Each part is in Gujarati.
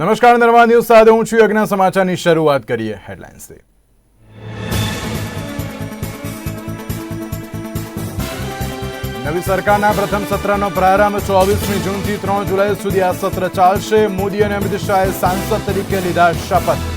નમસ્કાર, નર્મદા ન્યૂઝ સાથે હું છું યજ્ઞ। સમાચારની શરૂઆત કરીએ હેડલાઇન્સથી। નવી સરકારના પ્રથમ સત્રનો પ્રારંભ 24મી જૂનથી 3 જુલાઈ સુધી આ સત્ર ચાલશે। મોદી અને અમિત શાહે સાંસદ તરીકે લીધા શપથ।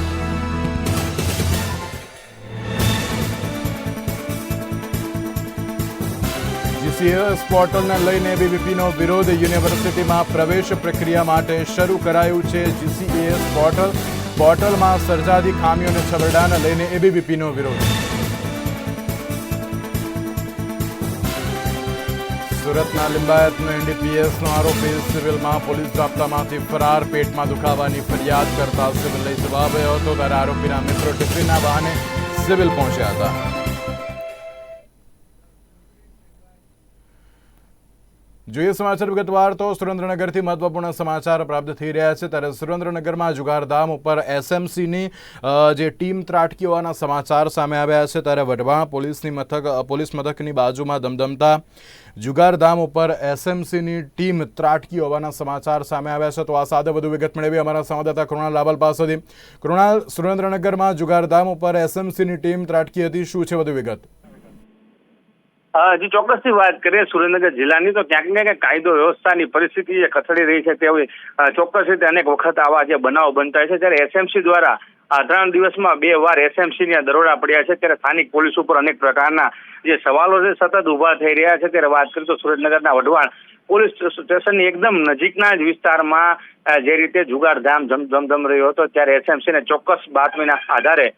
જીસીએસ પોર્ટલને લઈને એબીવીપીનો વિરોધ। યુનિવર્સિટીમાં પ્રવેશ પ્રક્રિયા માટે શરૂ કરાયું છે જીસીએસ પોર્ટલમાં સર્જાતી ખામીઓને છબરડાને લઈને એબીવીપીનો વિરોધ। સુરતના લિંબાયતનો એનડીપીએસનો આરોપી સિવિલમાં પોલીસ જાપ્તામાંથી ફરાર। પેટમાં દુખાવાની ફરિયાદ કરતા સિવિલ લઈ જવા આવ્યો હતો ત્યારે આરોપીના મિત્રો ટિફિનના બહાને સિવિલ પહોંચ્યા હતા। જોઈએ સમાચાર વિગતવાર તો સુરેન્દ્રનગરથી મહત્વપૂર્ણ સમાચાર પ્રાપ્ત થઈ રહ્યા છે ત્યારે સુરેન્દ્રનગરમાં જુગારધામ ઉપર એસએમસીની જે ટીમ ત્રાટકી હોવાના સમાચાર સામે આવ્યા છે ત્યારે વઢવાણ પોલીસ મથકની બાજુમાં ધમધમતા જુગારધામ ઉપર એસએમસીની ટીમ ત્રાટકી હોવાના સમાચાર સામે આવ્યા છે। તો આ સાથે વધુ વિગત મેળવી અમારા સંવાદદાતા કૃણાલ લાવલ પાસેથી। કૃણાલ, સુરેન્દ્રનગરમાં જુગારધામ ઉપર એસએમસીની ટીમ ત્રાટકી હતી, શું છે વધુ વિગત? જી ચોક્કસથી વાત કરીએ સુરેન્દ્રનગર જિલ્લાની તો ક્યાંક ને ક્યાંક કાયદો વ્યવસ્થાની પરિસ્થિતિ જે કથળી રહી છે તેવી ચોક્કસ રીતે અનેક વખત આવા જે બનાવો બનતા છે ત્યારે એસએમસી દ્વારા 3 દિવસમાં 2 વાર એસએમસીના દરોડા પડ્યા છે ત્યારે સ્થાનિક પોલીસ ઉપર અનેક પ્રકારના જે સવાલો છે સતત ઉભા થઈ રહ્યા છે। ત્યારે વાત કરીએ તો સુરેન્દ્રનગરના વઢવાણ પોલીસ સ્ટેશનની એકદમ નજીકના જ વિસ્તારમાં જે રીતે જુગારધામ ધમધમ રહ્યો હતો ત્યારે એસએમસીને ચોક્કસ બાતમીના આધારે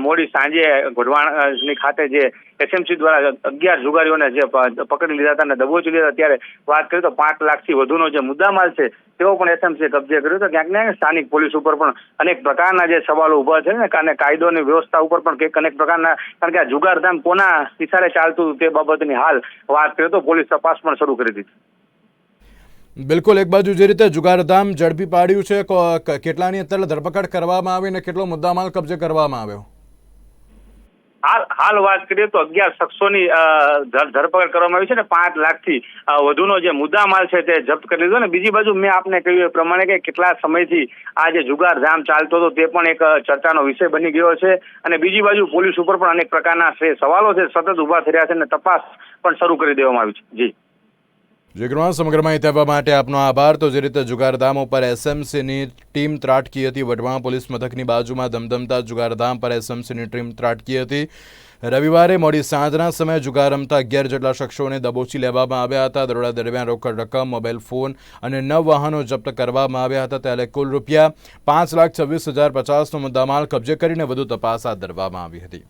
મોડી સાંજે વઢવાણની ખાતે જે એસએમસી દ્વારા 11 જુગારીઓને જે પકડી લીધા હતા અને દબોચી લીધા। ત્યારે વાત કરીએ તો 5 લાખથી વધુનો જે મુદ્દામાલ છે તેઓ પણ એસએમસીએ કબજે કર્યો હતો। ક્યાંક ને સ્થાનિક પોલીસ ઉપર પણ અનેક પ્રકારના જે સવાલો ઉભા છે ને અને કાયદોની વ્યવસ્થા ઉપર પણ કંઈક અનેક પ્રકારના, કારણ કે આ જુગારધામ કોના ઇશારે ચાલતું તે બાબતની હાલ વાત કરીએ તો પોલીસ તપાસ પણ શરૂ કરી દીધી। બિલકુલ, એક બાજુ જે રીતે જુગારધામ ઝડપી પાડ્યું છે, કેટલાની અત્યારે ધરપકડ કરવામાં આવી અને કેટલો મુદ્દામાલ કબજે કરવામાં આવ્યો? હાલ વાત કરીએ તો 11 શખ્સોની ધરપકડ કરવામાં આવી છે ને 5 લાખથી વધુનો જે મુદ્દામાલ છે તે જપ્ત કરી લીધો। ને બીજી બાજુ મેં આપને કહ્યું એ પ્રમાણે કે કેટલા સમયથી આ જે જુગારધામ ચાલતો હતો તે પણ એક ચર્ચાનો વિષય બની ગયો છે અને બીજી બાજુ પોલીસ ઉપર પણ અનેક પ્રકારના સવાલો છે સતત ઉભા થઈ રહ્યા છે અને તપાસ પણ શરૂ કરી દેવામાં આવી છે। જી સમગ્ર માહિતી આપવા માટે આપનો આભાર। તો જે રીતે જુગારધામ ઉપર એસએમસીની ટીમ ત્રાટકી હતી, વઢવાણ પોલીસ મથકની બાજુમાં ધમધમતા જુગારધામ પર એસએમસીની ટીમ ત્રાટકી હતી। રવિવારે મોડી સાંજના સમયે જુગાર રમતા 11 જેટલા શખ્સોને દબોચી લેવામાં આવ્યા હતા। દરોડા દરમિયાન રોકડ રકમ, મોબાઈલ ફોન અને 9 વાહનો જપ્ત કરવામાં આવ્યા હતા। ત્યારે કુલ રૂપિયા 5,26,050નો મુદ્દામાલ કબજે કરીને વધુ તપાસ હાથ ધરવામાં આવી હતી।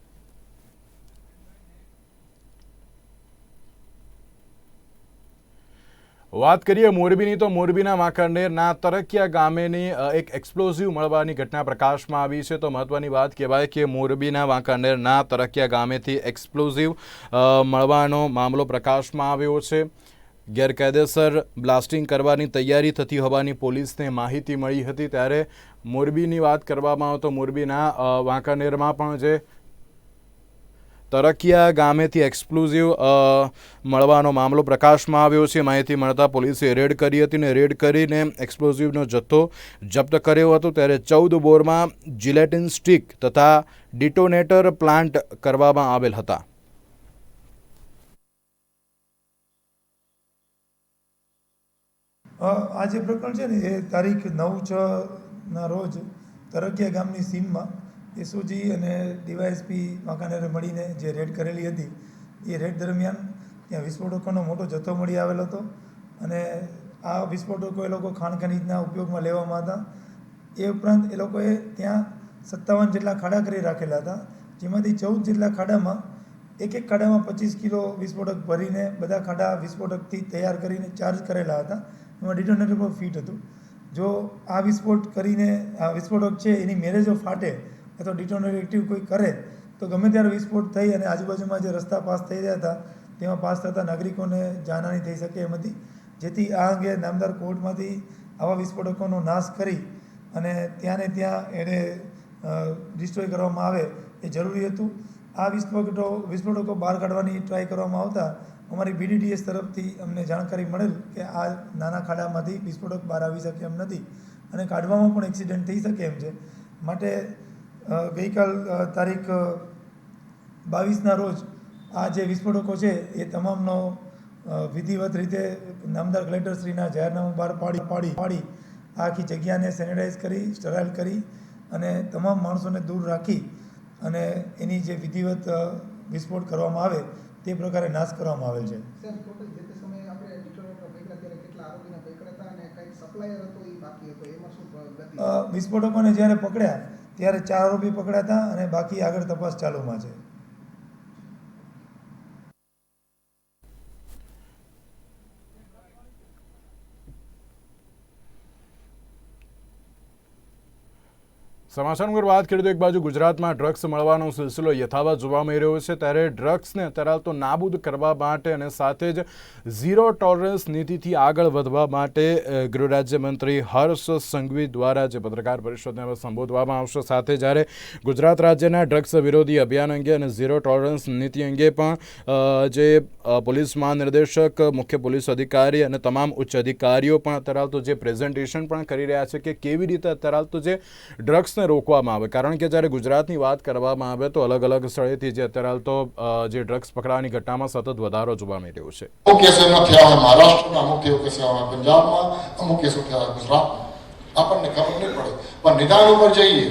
વાત કરીએ મોરબીની તો મોરબીના વાંકાનેરના તરકિયા ગામેની એક એક્સપ્લોઝિવ મળવાની ઘટના પ્રકાશમાં આવી છે। તો મહત્વની વાત કહેવાય કે મોરબીના વાંકાનેરના તરકિયા ગામેથી એક્સપ્લોઝિવ મળવાનો મામલો પ્રકાશમાં આવ્યો છે। ગેરકાયદેસર બ્લાસ્ટિંગ કરવાની તૈયારી થતી હોવાની પોલીસને માહિતી મળી હતી। ત્યારે મોરબીની વાત કરવામાં આવે તો મોરબીના વાંકાનેરમાં પણ જે તરકિયા ગામેથી એક્સપ્લોઝિવ મળવાનો મામલો પ્રકાશમાં આવ્યો છે। માહિતી મળતા પોલીસે રેડ કરી હતી અને રેડ કરીને એક્સપ્લોઝિવનો જથ્થો જપ્ત કર્યો હતો। ત્યારે 14 બોરમાં જિલેટિન સ્ટિક તથા ડિટોનેટર પ્લાન્ટ કરવામાં આવેલ હતા। આ જે પ્રકરણ છે ને એ તારીખ 9/6ના રોજ તરકિયા ગામની સીમમાં એસઓજી અને ડીવાયએસપી વાંકાનેરે મળીને જે રેડ કરેલી હતી એ રેડ દરમિયાન ત્યાં વિસ્ફોટકોનો મોટો જથ્થો મળી આવેલો હતો અને આ વિસ્ફોટકો એ લોકો ખાણ ખનીજના ઉપયોગમાં લેવામાં હતા। એ ઉપરાંત એ લોકોએ ત્યાં 57 જેટલા ખાડા કરી રાખેલા હતા, જેમાંથી 14 જેટલા ખાડામાં એક ખાડામાં 25 કિલો વિસ્ફોટક ભરીને બધા ખાડા વિસ્ફોટકથી તૈયાર કરીને ચાર્જ કરેલા હતા। એમાં ડિટોનેટર પર ફિટ હતું। જો આ વિસ્ફોટ કરીને આ વિસ્ફોટક છે એની મેરેજો ફાટે અથવા ડિટોનેટર એક્ટિવ કોઈ કરે તો ગમે ત્યારે વિસ્ફોટ થઈ અને આજુબાજુમાં જે રસ્તા પાસ થઈ રહ્યા હતા તેમાં પાસ થતા નાગરિકોને જાનહાનિ થઈ શકે એમ હતી। જેથી આ અંગે નામદાર કોર્ટમાંથી આવા વિસ્ફોટકોનો નાશ કરી અને ત્યાં એને ડિસ્ટ્રોય કરવામાં આવે એ જરૂરી હતું। આ વિસ્ફોટકો બહાર કાઢવાની ટ્રાય કરવામાં આવતા અમારી BDTS તરફથી અમને જાણકારી મળેલ કે આ નાના ખાડામાંથી વિસ્ફોટક બહાર આવી શકે એમ નથી અને કાઢવામાં પણ એક્સિડન્ટ થઈ શકે એમ છે. માટે ગઈકાલ તારીખ 22ના રોજ આ જે વિસ્ફોટકો છે એ તમામનો વિધિવત રીતે નામદાર કલેક્ટરશ્રીના જાહેરનામું બહાર પાડી આ આખી જગ્યાને સેનેટાઈઝ કરી, સ્ટરાઇલ કરી અને તમામ માણસોને દૂર રાખી અને એની જે વિધિવત વિસ્ફોટ કરવામાં આવે તે પ્રકારે નાશ કરવામાં આવેલ છે. વિસ્ફોટકોને જ્યારે પકડ્યા ત્યારે 4 આરોપી પકડ્યા હતા અને બાકી આગળ તપાસ ચાલુમાં છે. સમાચારની ઉપર વાત કરીએ તો એક બાજુ ગુજરાતમાં ડ્રગ્સ મળવાનો સિલસિલો યથાવત જોવા મળી રહ્યો છે, ત્યારે ડ્રગ્સને અત્યારે તો નાબૂદ કરવા માટે અને સાથે જ ઝીરો ટોલરન્સ નીતિથી આગળ વધવા માટે ગૃહ રાજ્યમંત્રી હર્ષ સંઘવી દ્વારા જે પત્રકાર પરિષદને સંબોધવામાં આવશે, સાથે જ્યારે ગુજરાત રાજ્યના ડ્રગ્સ વિરોધી અભિયાન અંગે અને ઝીરો ટોલરન્સ નીતિ અંગે પણ જે પોલીસ મહાનિર્દેશક, મુખ્ય પોલીસ અધિકારી અને તમામ ઉચ્ચ અધિકારીઓ પણ અત્યારે તો જે પ્રેઝન્ટેશન પણ કરી રહ્યા છે કે કેવી રીતે અત્યારે તો જે ડ્રગ્સ રોકવામાં આવે, કારણ કે જ્યારે ગુજરાતની વાત કરવામાં આવે તો અલગ અલગ સ્થળેથી જે અત્યારે તો જે ડ્રગ્સ પકડવાની ઘટનામાં સતત વધારો જોવા મળી રહ્યો છે. અમુક કેસો થયા હોય મહારાષ્ટ્રમાં, અમુક કેસો થયા હોય પંજાબમાં, અમુક કેસો થયા હોય ગુજરાતમાં, આપણને ખબર નહીં પડે પણ નિદાન ઉપર જઈએ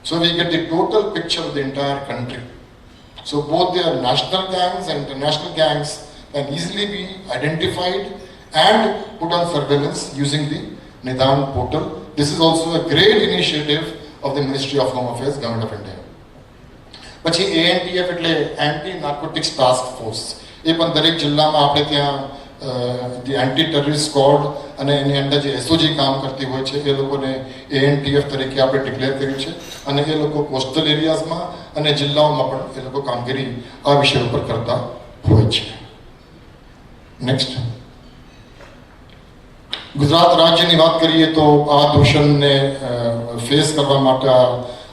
so we get the total picture of the entire country. So both their national gangs and international gangs can easily be identified and put on surveillance using the Nidan portal. This is also a great initiative of the Ministry of Home Affairs, Government of India. પછી ANTF એટલે એન્ટી નાર્કોટિક્સ ટાસ્ક ફોર્સ, એ પણ દરેક જિલ્લામાં આપણે ત્યાં એન્ટી ટેરરિસ્ટ સ્ક્વોડ અને એની અંદર જે SOG કામ કરતી હોય છે એ લોકોને ANTF તરીકે આપણે ડિક્લેર કર્યું છે અને એ લોકો કોસ્ટલ એરિયાઝમાં અને જિલ્લાઓમાં પણ એ લોકો કામગીરી આ વિષય ઉપર કરતા હોય છે. નેક્સ્ટ, ગુજરાત રાજ્યની વાત કરીએ તો આ દૂષણને ફેસ કરવા માટે,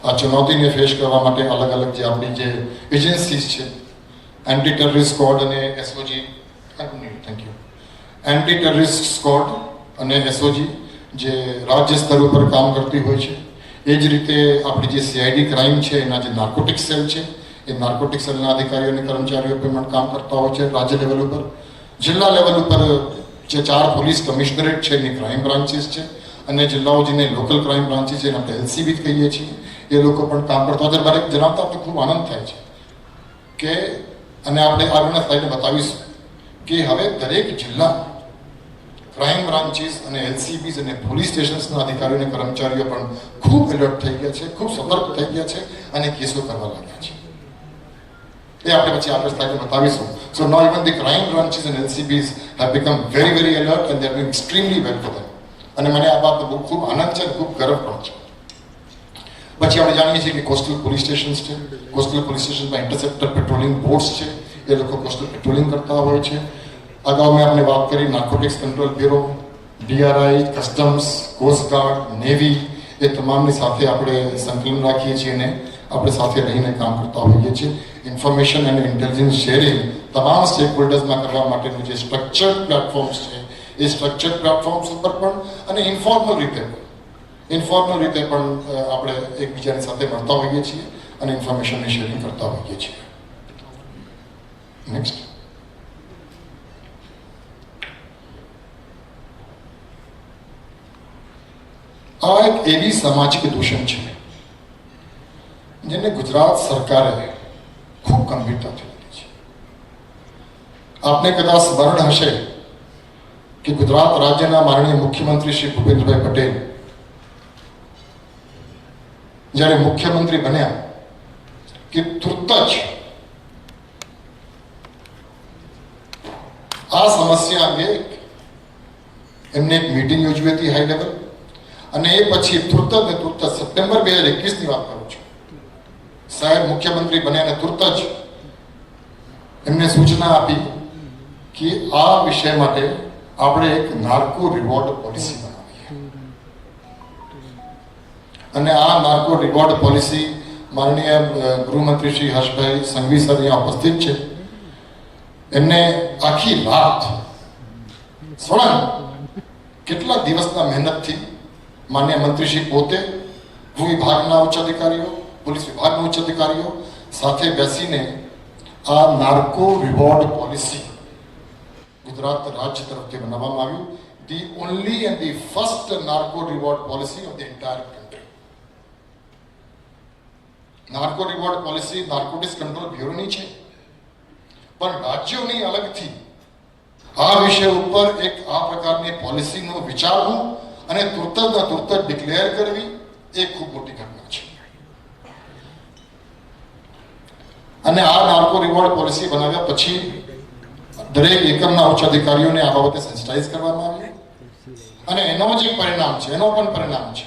આ ચુનૌતીને ફેસ કરવા માટે અલગ અલગ જે આપણી જે એજન્સીઝ છે, એન્ટી ટેરરિસ્ટ સ્ક્વોડ અને SOG, thank you, anti terrorist squad અને SOG જે રાજ્ય સ્તર ઉપર કામ કરતી હોય છે. એ જ રીતે આપણી જે CID ક્રાઇમ છે એના જે નાર્કોટિક સેલ છે એ નાર્કોટિક સેલના અધિકારીઓ અને કર્મચારીઓ પણ કામ કરતા હોય છે રાજ્ય લેવલ ઉપર. જિલ્લા લેવલ ઉપર જે 4 પોલીસ કમિશનરેટ છે એની ક્રાઇમ બ્રાન્ચીસ છે અને જિલ્લાઓ જેને લોકલ ક્રાઇમ બ્રાન્ચીસ છે એને આપણે LCB કહીએ છીએ, એ લોકો પણ કામ કરતા હોય. મારે જણાવતા આપણે ખૂબ આનંદ થાય છે કે, અને આપણે આગળના સ્લાઇડને બતાવીશું કે હવે દરેક જિલ્લા ક્રાઇમ બ્રાન્ચીસ અને LCBs અને પોલીસ સ્ટેશન્સના અધિકારીઓ અને કર્મચારીઓ પણ ખૂબ એલર્ટ થઈ ગયા છે, ખૂબ સતર્ક થઈ ગયા છે અને કેસો કરવા લાગ્યા છે. એ આપણે પછી આગળ સ્લાઇડને બતાવીશું. So now even the crime branches and LCBs have become very, very alert and they are doing extremely well for them. અને મને આ બાબતનો ખૂબ આનંદ છે અને ખૂબ ગર્વ પણ છે. પછી આપણે જાણીએ છીએ કે કોસ્ટલ પોલીસ સ્ટેશન્સ છે, કોસ્ટલ પોલીસ સ્ટેશનમાં ઇન્ટરસેપ્ટર પેટ્રોલિંગ બોટ્સ છે, એ લોકો કોસ્ટલ પેટ્રોલિંગ કરતા હોય છે. અગાઉ મેં આપણે વાત કરી narcotics control bureau, DRI, customs, coastguard, navy, એ તમામની સાથે આપણે સંકલન રાખીએ છીએ અને આપણે સાથે રહીને કામ કરતા હોઈએ છીએ. ઇન્ફોર્મેશન અને ઇન્ટેલિજન્સ શેરિંગ તમામ સ્ટેક હોલ્ડર્સમાં કરવા માટેનું જે સ્ટ્રક્ચર્ડ પ્લેટફોર્મ્સ છે એ સ્ટ્રક્ચર્ડ પ્લેટફોર્મ્સ ઉપર પણ અને ઇન્ફોર્મલ રીતે પણ આપણે એકબીજાની સાથે મળતા હોઈએ છીએ અને ઇન્ફોર્મેશનની શેરિંગ કરતા હોઈએ છીએ. નેક્સ્ટ, આ એક એવી સામાજિક દૂષણ છે જેને ગુજરાત સરકારે ખૂબ ગંભીરતાથી લીધી છે. આપને કદાચ સ્મરણ હશે કે ગુજરાત રાજ્યના માનનીય મુખ્યમંત્રી શ્રી ભૂપેન્દ્રભાઈ પટેલ જ્યારે મુખ્યમંત્રી બન્યા કે તુરત જ આ સમસ્યા અંગે એમને એક મીટિંગ યોજવી હતી હાઈ લેવલ, અને એ પછી તુરત સપ્ટેમ્બર 2021ની વાત કરું છું, સાહેબ મુખ્યમંત્રી બન્યા અને તુરત જ એમને સૂચના આપી કે આ વિષય માટે આપણે એક નાર્કો રિવોર્ડ પોલિસી બનાવીએ. અને આ નાર્કો રિવોર્ડ પોલિસી માનનીય ગૃહમંત્રી શ્રી હર્ષભાઈ સંઘવી સર અહીંયા ઉપસ્થિત છે, એમને આખી રાત સળંગ કેટલા દિવસના મહેનતથી માન્ય મંત્રીશ્રી પોતે, ગૃહ વિભાગના ઉચ્ચ અધિકારીઓ, પોલીસ વિભાગના ઉચ્ચ અધિકારીઓ સાથે બેસીને આ નાર્કો રિવોર્ડ પોલિસી ગુજરાત રાજ્ય તરફથી બનાવવામાં આવ્યું. The only and the first narco reward policy of the entire country. Narco reward policy narcotics control બ્યુરોની છે, પણ રાજ્યોની અલગથી આ વિષય ઉપર એક આ પ્રકારની પોલિસીનો વિચારવું અને તુરત ડિક્લેર કરવી એ ખૂબ મોટી ઘટના છે. અને આ નાર્કો રિવોર્ડ પોલિસી બનાવ્યા પછી દરેક એકમના ઉચ્ચ અધિકારીઓને આ બાબતે સેન્સિટાઇઝ કરવામાં આવ્યું અને એનો જ એક પરિણામ છે, એનો પણ પરિણામ છે,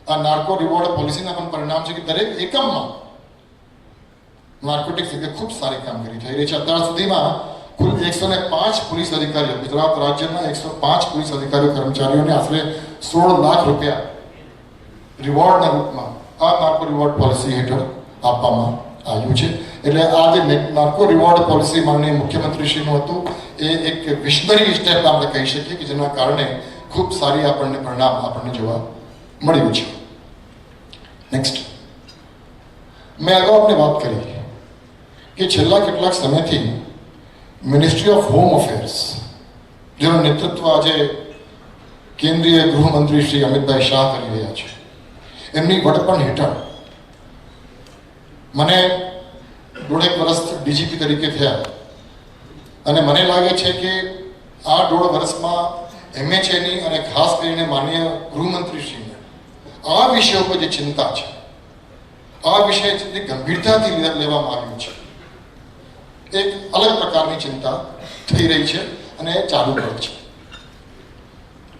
આ નાર્કો રિવોર્ડ પોલિસીના પણ પરિણામ છે કે દરેક એકમમાં નાર્કોટિક્સ વિશે ખૂબ સારી કામગીરી થઈ રહી છે. અત્યાર સુધીમાં કુલ 105 પોલીસ અધિકારીઓ, ગુજરાત રાજ્યના 105 પોલીસ અધિકારીઓ કર્મચારીઓને આશરે 16 લાખ રૂપિયા રિવોર્ડના રૂપમાં આ નાર્કો રિવોર્ડ પોલિસી હેઠળ આપવામાં આવ્યું છે. એટલે આ જે નાર્કો રિવોર્ડ પોલિસી માનનીય મુખ્યમંત્રીશ્રીનું હતું એ એક વિશનરી સ્ટેપ આપણે કહી શકીએ કે જેના કારણે ખૂબ સારી પરિણામ આપણને જોવા મળ્યું છે. નેક્સ્ટ, મેં અગાઉ આપણે વાત કરી કે છેલ્લા કેટલાક સમયથી મિનિસ્ટ્રી ઓફ હોમ અફેર્સ, જેનું નેતૃત્વ આજે કેન્દ્રીય ગૃહમંત્રી શ્રી અમિતભાઈ શાહ કરી રહ્યા છે, એમની વડપણ હેઠળ મને 1.5 વર્ષ ડીજીપી તરીકે થયા અને મને લાગે છે કે આ 1.5 વર્ષમાં MHAની અને ખાસ કરીને માનનીય ગૃહમંત્રીશ્રીને આ વિષય ઉપર જે ચિંતા છે, આ વિષય જે ગંભીરતાથી લેવામાં આવ્યું છે, એક અલગ પ્રકારની ચિંતા થઈ રહી છે અને ચાલુ પણ છે.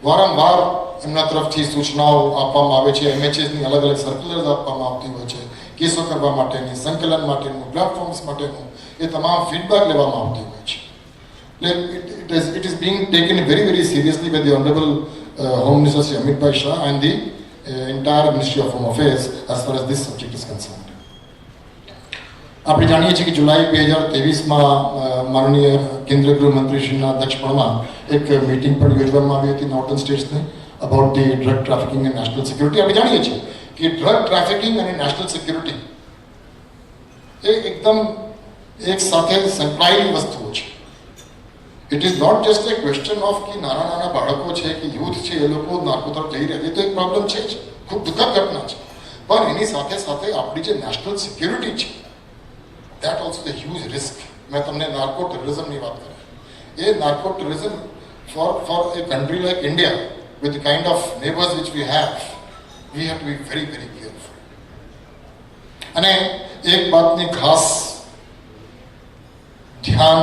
વારંવાર એમના તરફથી સૂચનાઓ આપવામાં આવે છે, MHAની અલગ અલગ સર્ક્યુલર્સ આપવામાં આવતી હોય છે, કેસો કરવા માટેની, સંકલન માટેનું, પ્લેટફોર્મ્સ માટેનું, એ તમામ ફીડબેક લેવામાં આવતી હોય છે. It is being taken very, very seriously by the Honorable Home Minister Sri Amit Shah and the entire Ministry of Home Affairs as far as this subject is concerned. આપણે જાણીએ છીએ કે જુલાઈ 2023માં માનનીય કેન્દ્રીય ગૃહમંત્રીશ્રીના અધ્યક્ષપણમાં એક મીટિંગ પણ યોજવામાં આવી હતી નોર્થન સ્ટેટ્સની about the drug trafficking and national security. આપણે જાણીએ છીએ કે ડ્રગ ટ્રાફિકિંગ અને નેશનલ સિક્યુરિટી એ એકદમ એક સાથે સંકળાયેલી વસ્તુઓ છે. It is not just a question of કે નાના નાના બાળકો છે કે યુથ છે એ લોકો નાર્કો તરફ જઈ રહ્યા છે, તો એક પ્રોબ્લેમ છે જ, ખૂબ દુઃખદ ઘટના છે. પણ એની સાથે સાથે આપણી જે નેશનલ સિક્યુરિટી છે, that also the huge risk. मैं तुमने नार्को टेररिज्म नहीं बात करी. ये narco terrorism for a country like India with the kind of neighbors which we have to be very, very careful. અને એક બાતની ખાસ ધ્યાન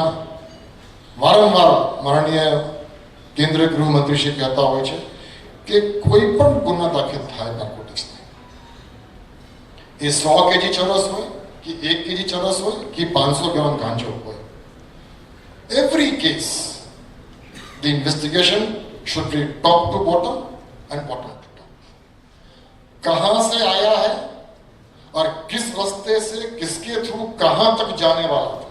વારંવાર માનનીય કેન્દ્રીય ગૃહમંત્રીશ્રી કહેતા હોય છે કે કોઈ પણ ગુના દાખલ થાય નાર્કોટિક્સને, એ 100 kg ચરસ હોય कि 1 kg चरस हो कि 500 ग्राम गांजा हो, every case the investigation should be top to bottom and bottom to top. कहां से आया है और किस रास्ते से किसके थ्रू कहां तक जाने वाला था,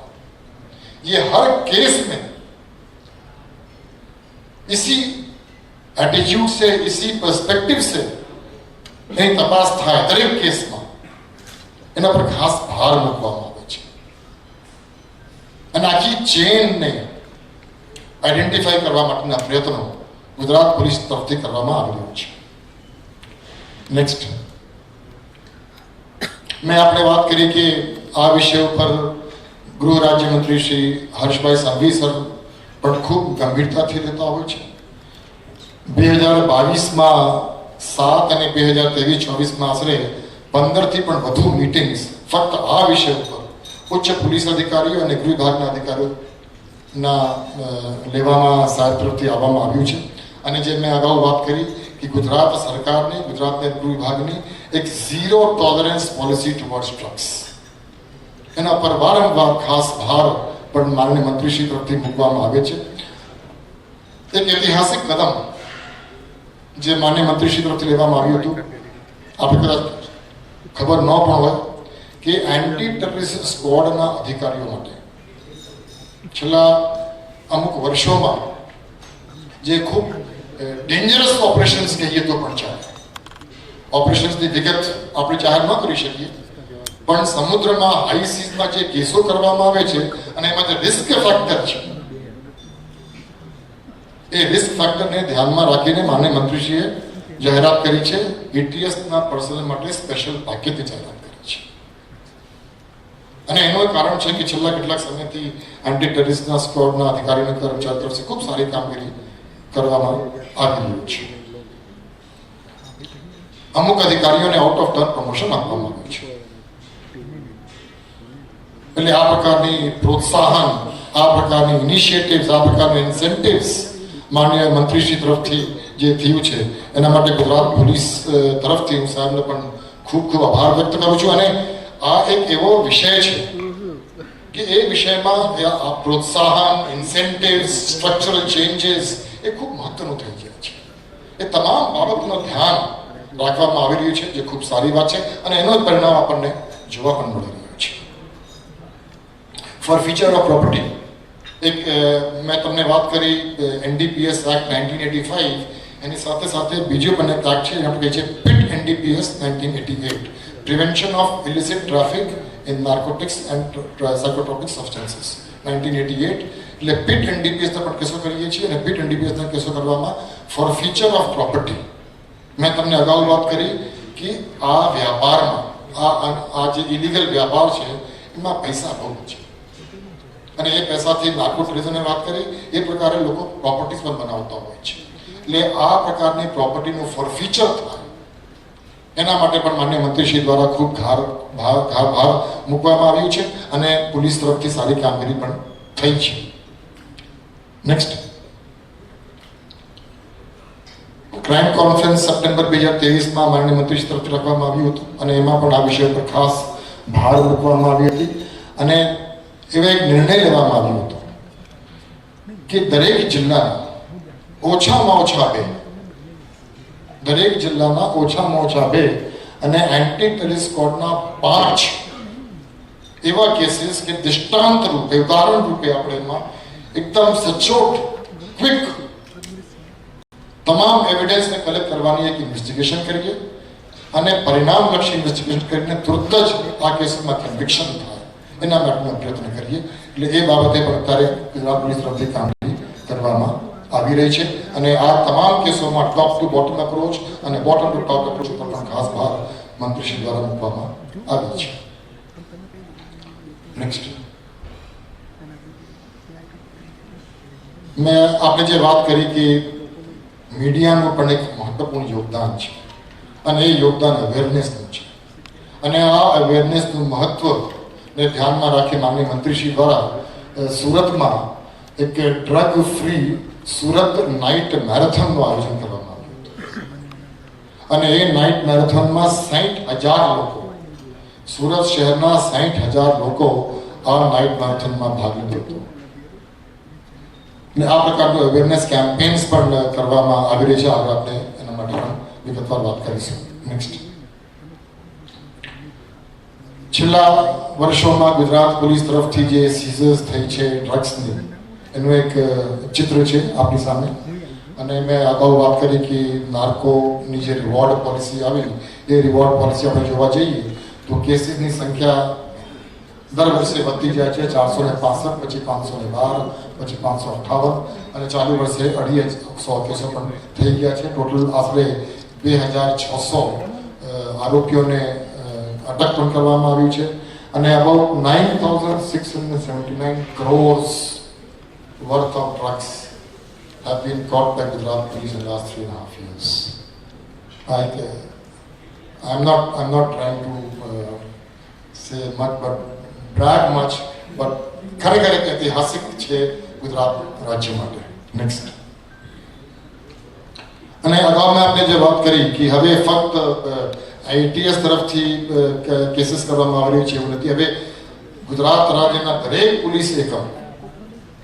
ये हर केस में इसी एटीट्यूड से, इसी पर्सपेक्टिव से नहीं तपास था दरेक केस में એના પર ખાસ ભાર મૂકવામાં આવે છે અને આખી ચેનને આઈડેન્ટિફાઈ કરવા માટેના પ્રયત્નો ગુજરાત પોલીસ તરફથી કરવામાં આવી રહ્યું છે. નેક્સ્ટ, મેં આપણે વાત કરી કે આ વિષય ઉપર ગૃહ રાજ્યમંત્રી શ્રી હર્ષભાઈ સંઘવી સર પણ ખૂબ ગંભીરતાથી લેતા હોય છે. 2022માં 7 અને 2023-24માં આશરે 15 થી પણ વધુ મીટિંગ્સ ફક્ત આ વિષય ઉપર ઉચ્ચ પોલીસ અધિકારીઓ અને ગૃહ વિભાગના અધિકારીઓના લેવામાં સાહેબ તરફથી આવવામાં આવ્યું છે. અને જે મેં અગાઉ વાત કરી કે ગુજરાત સરકારની, ગુજરાતના ગૃહ વિભાગની એક zero tolerance policy towards drugs, એના પર વારંવાર ખાસ ભાર પણ માનનીય મંત્રીશ્રી તરફથી મૂકવામાં આવે છે. એક ઐતિહાસિક કદમ જે માનનીય મંત્રીશ્રી તરફથી લેવામાં આવ્યું હતું, આપણે કદાચ ખબર ન પણ હોય કે એન્ટી ટેરરિસ્ટ સ્ક્વોડના અધિકારીઓ માટે છેલ્લા અમુક વર્ષોમાં જે ખૂબ ડેન્જરસ ઓપરેશન્સ કહીએ તો પણ ચાલે. ઓપરેશન્સની વિગત આપણે જાહેર ન કરી શકીએ, પણ સમુદ્રમાં હાઈ સીઝમાં જે કેસો કરવામાં આવે છે અને એમાં જે રિસ્ક ફેક્ટર છે, એ રિસ્ક ફેક્ટરને ધ્યાનમાં રાખીને માનનીય મંત્રીશ્રીએ જાહેરાત કરી છે. એટીએસના પર્સનલ માટે સ્પેશિયલ પેકેજની જાહેરાત કરી છે. અને એનું કારણ છે કે છેલ્લા કેટલાક સમયથી એન્ટી ટેરરિસ્ટના સ્ક્વોડના અધિકારીઓ કર્મચારીઓ તરફથી ખૂબ સારી કામગીરી કરવામાં આવી રહ્યું છે. અમુક અધિકારીઓને આઉટ ઓફ ટર્ન પ્રમોશન આપવામાં આવ્યું છે. એટલે આ પ્રકારની પ્રોત્સાહન, આ પ્રકારની ઇનિશિયેટિવ્સ, આ પ્રકારની ઇન્સેન્ટિવ્સ માનનીય મંત્રીશ્રી તરફથી જે થયું છે એના માટે ગુજરાત પોલીસ તરફથી હું સાહેબને પણ ખૂબ ખૂબ આભાર વ્યક્ત કરું છું. અને આ એક એવો વિષય છે કે એ વિષયમાં આ પ્રોત્સાહન, ઇન્સેન્ટિવ્સ, સ્ટ્રક્ચરલ ચેન્જીસ એ ખૂબ મહત્વનું થઈ ગયા છે. એ તમામ બાબતનું ધ્યાન રાખવામાં આવી રહ્યું છે, જે ખૂબ સારી વાત છે અને એનું જ પરિણામ આપણને જોવા પણ મળી રહ્યું છે. ફોર ફીચર ઓફ પ્રોપર્ટી, એક મેં તમને વાત કરી એનડીપીએસ એક્ટ 1985, એની સાથે સાથે બીજું પણ એક એક્ટ છે જેને કહે છે PIT NDPS 1988, prevention of illicit traffic in narcotics and psychotropic substances 1988. એટલે PIT NDPS ના પણ કેસો કરીએ છીએ અને PIT NDPS ના કેસો કરવામાં ફોર ફીચર ઓફ પ્રોપર્ટી. મેં તમને અગાઉ વાત કરી કે આ વ્યાપારમાં આ જે ઇલીગલ વ્યાપાર છે એમાં પૈસા બહુ છે અને એ પૈસાથી નાર્કો ટુરિઝમની વાત કરી એ પ્રકારે લોકો પ્રોપર્ટીઝ પણ બનાવતા હોય છે. એટલે આ પ્રકારની પ્રોપર્ટીનું ફોરફીચર થાય એના માટે પણ માનનીય મંત્રીશ્રી દ્વારા ખૂબ ભાર મૂકવામાં આવ્યું છે અને પોલીસ તરફથી સારી કામગીરી પણ થઈ છે. નેક્સ્ટ, ક્રાઇમ કોન્ફરન્સ સપ્ટેમ્બર 2023માં માનનીય મંત્રીશ્રી તરફથી રાખવામાં આવ્યું હતું અને એમાં પણ આ વિષય પર ખાસ ભાર મૂકવામાં આવી હતી અને એવો એક નિર્ણય લેવામાં આવ્યો હતો કે દરેક જિલ્લાના ઓછામાં ઓછા બે અને એન્ટી ટેરરિસ્ટ સ્ક્વોડના 5 એવા કેસીસ કે દૃષ્ટાંત રૂપે, ઉદાહરણ રૂપે આપણે એમાં એકદમ સચોટ, ક્વિક તમામ એવિડન્સને કલેક્ટ કરવાની એક ઇન્વેસ્ટિગેશન કરીએ અને પરિણામલક્ષી ઇન્વેસ્ટિગેશન કરીને તુરત જ આ કેસમાં કન્વિક્શન થાય એના માટેનો પ્રયત્ન કરીએ. એટલે એ બાબતે પણ અત્યારે ગુજરાત પોલીસ તરફથી કામગીરી કરવામાં આવી રહી છે અને આ તમામ કેસોમાં ટોપ ટુ બોટમ એપ્રોચ અને બોટમ ટુ ટોપ એપ્રોચ ઉપર પણ ખાસ ભાર મંત્રીશ્રી દ્વારા મૂકવામાં આવી છે. નેક્સ્ટ, મેં આપણે જે વાત કરી કે મીડિયાનું પણ એક મહત્વપૂર્ણ યોગદાન છે અને એ યોગદાન અવેરનેસનું છે અને આ અવેરનેસનું મહત્વ ને ધ્યાનમાં રાખી માનનીય મંત્રીશ્રી દ્વારા સુરતમાં એક ડ્રગ ફ્રી સુરત નાઇટ મેરેથોનનું આયોજન કરવામાં આવ્યું હતું અને એ નાઇટ મેરેથોનમાં 60,000 લોકો, સુરત શહેરના 60,000 લોકો આ નાઇટ મેરેથોનમાં ભાગ લીધો હતો. અને આ પ્રકારનું અવેરનેસ કેમ્પેન્સ પણ કરવામાં આવી રહી છે. આગળ આપણે એના માટે પણ વિગતવાર વાત કરીશું. નેક્સ્ટ, છેલ્લા વર્ષોમાં ગુજરાત પોલીસ તરફથી જે સીઝર્સ થઈ છે ડ્રગ્સની, એનું એક ચિત્ર છે આપણી સામે અને મેં અગાઉ વાત કરી કે નાર્કોની જે રિવોર્ડ પોલિસી આવી, એ રિવોર્ડ પોલિસી આપણે જોવા જઈએ તો કેસીસની સંખ્યા દર વર્ષે વધતી જાય છે. 465, પછી 512, પછી 558 અને ચાલુ વર્ષે 250 કેસો પણ થઈ ગયા છે. ટોટલ આશરે 2600 આરોપીઓને અટક પણ કરવામાં આવ્યું છે અને about 9,679 crores worth of drugs have been caught by Gujarat police in the last 3.5 years. I'm not trying to say much, but brag much, but ખરેખર એક ઐતિહાસિક છે ગુજરાત રાજ્ય માટે. નેક્સ્ટ, અને અગાઉ મેં આપણે જે વાત કરી કે હવે ફક્ત આઈટીએસ તરફથી કેસીસ કરવામાં આવી રહ્યું છે એવું નથી. હવે ગુજરાત રાજ્યના દરેક પોલીસ એકમ,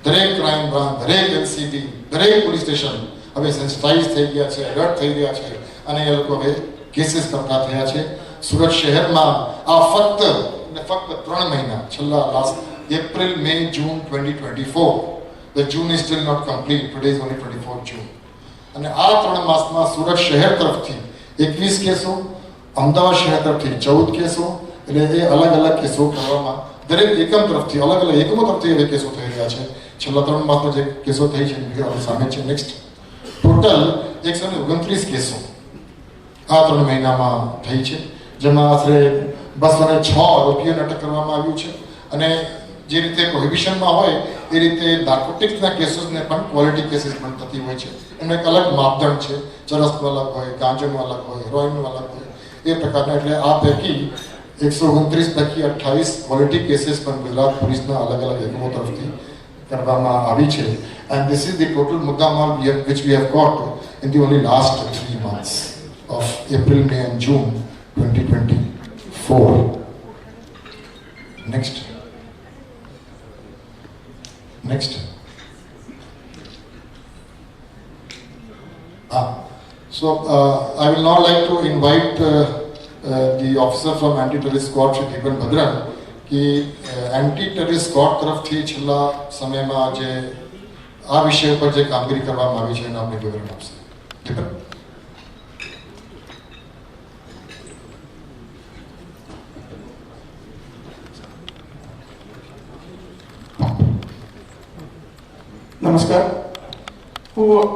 દરેક ક્રાઇમ બ્રાન્ચ, દરેક એલસીબી, દરેક પોલીસ સ્ટેશન હવે સેન્સિટાઇઝ થઈ ગયા છે, એલર્ટ થઈ રહ્યા છે અને એ લોકો હવે કેસીસ કરતા થયા છે. સુરત શહેરમાં આ ફક્ત 3 મહિના, છેલ્લા last April, May, June 2024. The June is still not complete. Today is only 24th June. અને આ 3 માસમાં સુરત શહેર તરફથી 21 કેસો, અમદાવાદ શહેર તરફથી 14 કેસો, એટલે એ અલગ અલગ કેસો કરવામાં દરેક એકમ તરફથી અલગ અલગ એકમો તરફથી હવે કેસો થઈ રહ્યા છે. છેલ્લા 3 માસમાં જે કેસો થઈ છે એ આપણી સામે છે. નેક્સ્ટ ટોટલ 129 કેસો આ 3 મહિનામાં થઈ છે, જેમાં આશરે 206 આરોપીઓને અટક કરવામાં આવ્યું છે. અને જે રીતે પ્રોહિબિશનમાં હોય એ રીતે નાર્કોટિક્સના કેસીસને પણ ક્વોલિટી કેસીસ પણ થતી હોય છે. એનો એક અલગ માપદંડ છે, ચરસનું અલગ હોય, ગાંજાનું અલગ હોય, હેરોઇનનું અલગ હોય, એ પ્રકારના. એટલે આ પૈકી 129 પૈકી 28 ક્વોલિટી કેસીસ પણ ગુજરાત પોલીસના અલગ અલગ એકમો તરફથી કરવામાં આવી છે. And this is the total મુદ્દામાલ which we have got in the only last 3 months of April, May and June 2024. Next. So I will now like to invite the officer from anti-terrorist squad, Shri Deepan Bhadran, कि anti-terrorist squad तरफથી છેલ્લા સમયમાં જે આ વિષય પર જે કામગીરી કરવામાં આવી છે એના આપણે વિવરણ આપશે. દીપક. નમસ્કાર. હું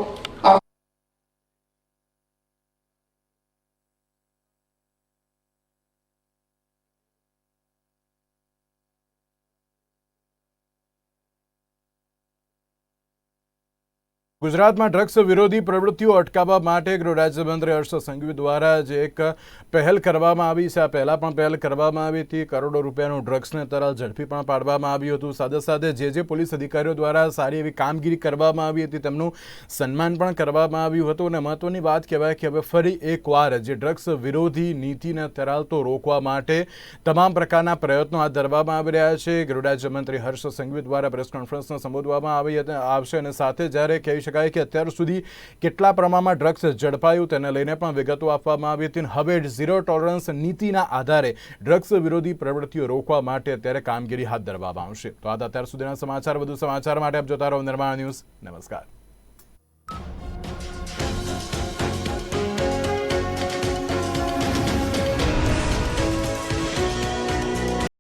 ગુજરાતમાં ડ્રગ્સ વિરોધી પ્રવૃત્તિઓ અટકાવવા માટે ગૃહ રાજ્યમંત્રી હર્ષ સંઘવી દ્વારા જે એક પહેલ કરવામાં આવી છે, આ પહેલાં પણ પહેલ કરવામાં આવી હતી. કરોડો રૂપિયાનું ડ્રગ્સને તરલ ઝડપી પણ પાડવામાં આવ્યું હતું. સાથે સાથે જે પોલીસ અધિકારીઓ દ્વારા સારી એવી કામગીરી કરવામાં આવી હતી તેમનું સન્માન પણ કરવામાં આવ્યું હતું. અને મહત્વની વાત કહેવાય કે હવે ફરી એકવાર જે ડ્રગ્સ વિરોધી નીતિને તરાલતો રોકવા માટે તમામ પ્રકારના પ્રયત્નો હાથ ધરવામાં આવી રહ્યા છે. ગૃહ રાજ્યમંત્રી હર્ષ સંઘવી દ્વારા પ્રેસ કોન્ફરન્સને સંબોધવામાં આવશે અને સાથે જ્યારે કહી શકાય કે અત્યાર સુધી કેટલા પ્રમાણમાં ડ્રગ્સ ઝડપાયું તેને લઈને પણ વિગતો આપવામાં આવી હતી. હવે ઝીરો ટોલરન્સ નીતિના આધારે ડ્રગ્સ વિરોધી પ્રવૃત્તિઓ રોકવા માટે અત્યારે કામગીરી હાથ ધરવામાં આવશે. તો આ અત્યાર સુધીના સમાચાર. વધુ સમાચાર માટે આપ જોતા રહો નિર્માણ ન્યૂઝ. નમસ્કાર.